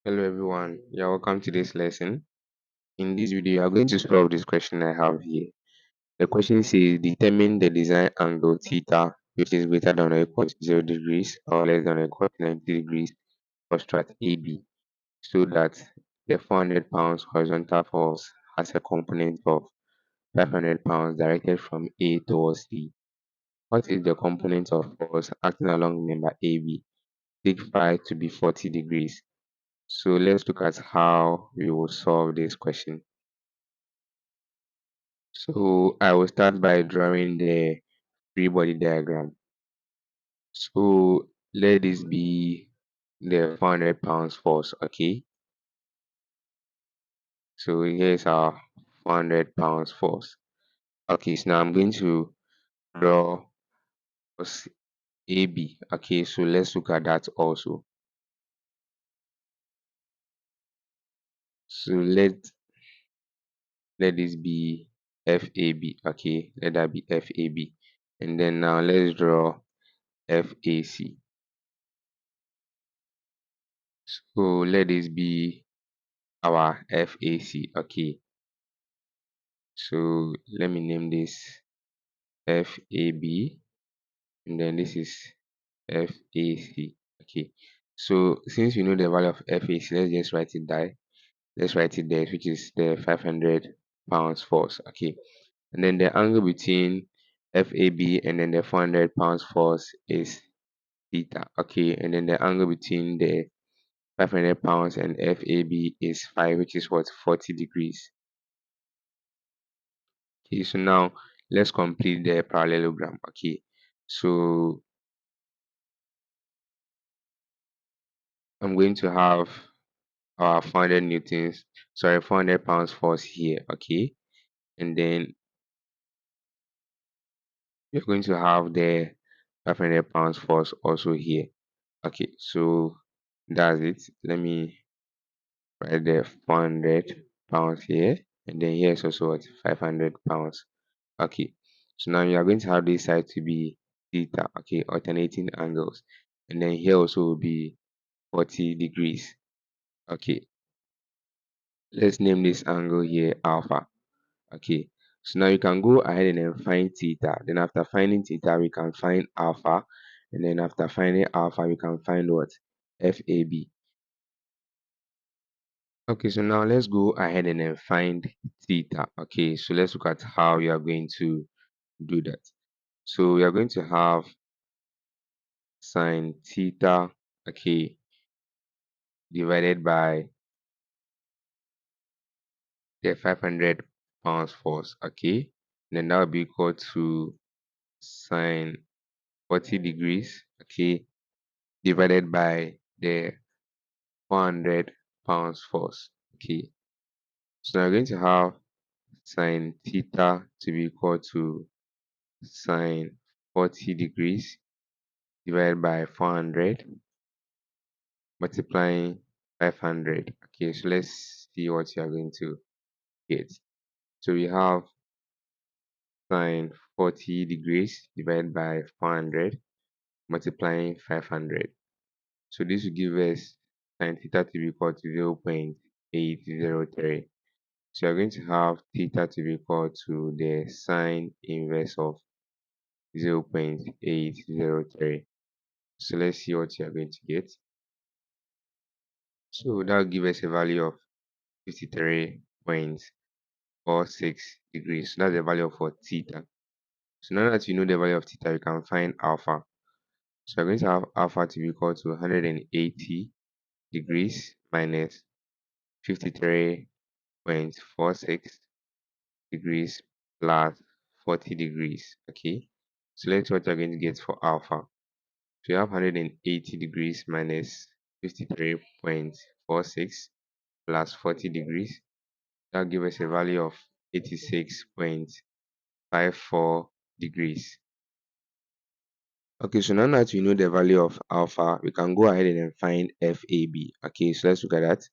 Hello everyone, you're welcome to this lesson. In this video, you are going to solve this question I have here. The question says determine the design angle theta which is greater than or equal to 0 degrees or less than or equal to 90 degrees for strat AB so that the 400 pounds horizontal force has a component of 500 pounds directed from A towards C. What is the component of force acting along member AB? Take phi to be 40 degrees. So let's look at how we will solve this question. So I will start by drawing the free body diagram. So let this be the 400 pounds force, okay? So here's our 400 pounds force. Okay, so now I'm going to draw force AB. Okay, so let's look at that also. So let this be FAB. Okay, let that be FAB. And then now let's draw FAC. So let this be our FAC. Okay, so let me name this FAB and then this is FAC. Okay, so since we know the value of FAC, let's just write it there. Let's write it there, which is the 500 pounds force. Okay, and then the angle between FAB and then the 400 pounds force is theta. Okay, and then the angle between the 500 pounds and FAB is 5, which is what, 40 degrees. Okay, so now let's complete the parallelogram. Okay, so I'm going to have our 400 newtons, sorry, 400 pounds force here. Okay, and then you're going to have the 500 pounds force also here. Okay, so that's it. Let me write the 400 pounds here, and then here is also what, 500 pounds. Okay, so now you are going to have this side to be theta. Okay, alternating angles, and then here also will be 40 degrees. Okay, let's name this angle here alpha. Okay, so now you can go ahead and then find theta. Then after finding theta, we can find alpha, and then after finding alpha, we can find what, FAB. Okay, so now let's go ahead and then find theta. Okay, so let's look at how you are going to do that. So we are going to have sine theta, okay, divided by the 500 pounds force. Okay, then that will be equal to sine 40 degrees, okay, divided by the 400 pounds force. Okay, so now we're going to have sine theta to be equal to sine 40 degrees divided by 400 multiplying 500. Okay, so let's see what you are going to get. So we have sine 40 degrees divided by 400 multiplying 500. So this will give us sine theta to be equal to 0.803. So you're going to have theta to be equal to the sine inverse of 0.803. So let's see what you're going to get. So that will give us a value of 53.46 degrees. So that's the value of what, theta. So now that you know the value of theta, you can find alpha. So we're going to have alpha to be equal to 180 degrees minus 53.46 degrees plus 40 degrees. Okay, so let's see what you're going to get for alpha. So you have 180 degrees minus 53.46 plus 40 degrees. That gives us a value of 86.54 degrees. Okay, so now that we know the value of alpha, we can go ahead and then find FAB. Okay, so let's look at that.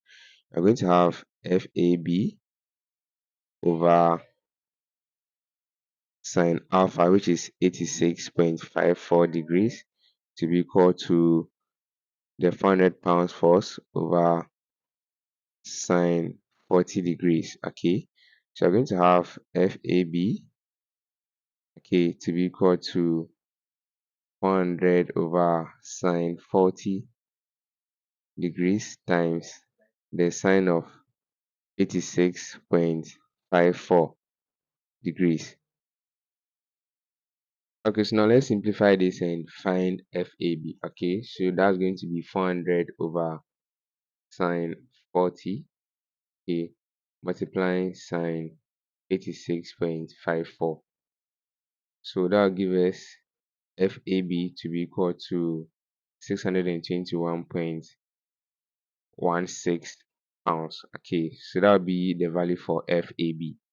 We're going to have FAB over sine alpha, which is 86.54 degrees, to be equal to the 400 pounds force over sine 40 degrees. Okay, so we're going to have FAB, okay, to be equal to 400 over sine 40 degrees times the sine of 86.54 degrees. Okay, so now let's simplify this and find FAB. Okay, so that's going to be 400 over sine 40, okay, multiplying sine 86.54. So that will give us FAB to be equal to 621.16 pounds. Okay, so that will be the value for FAB.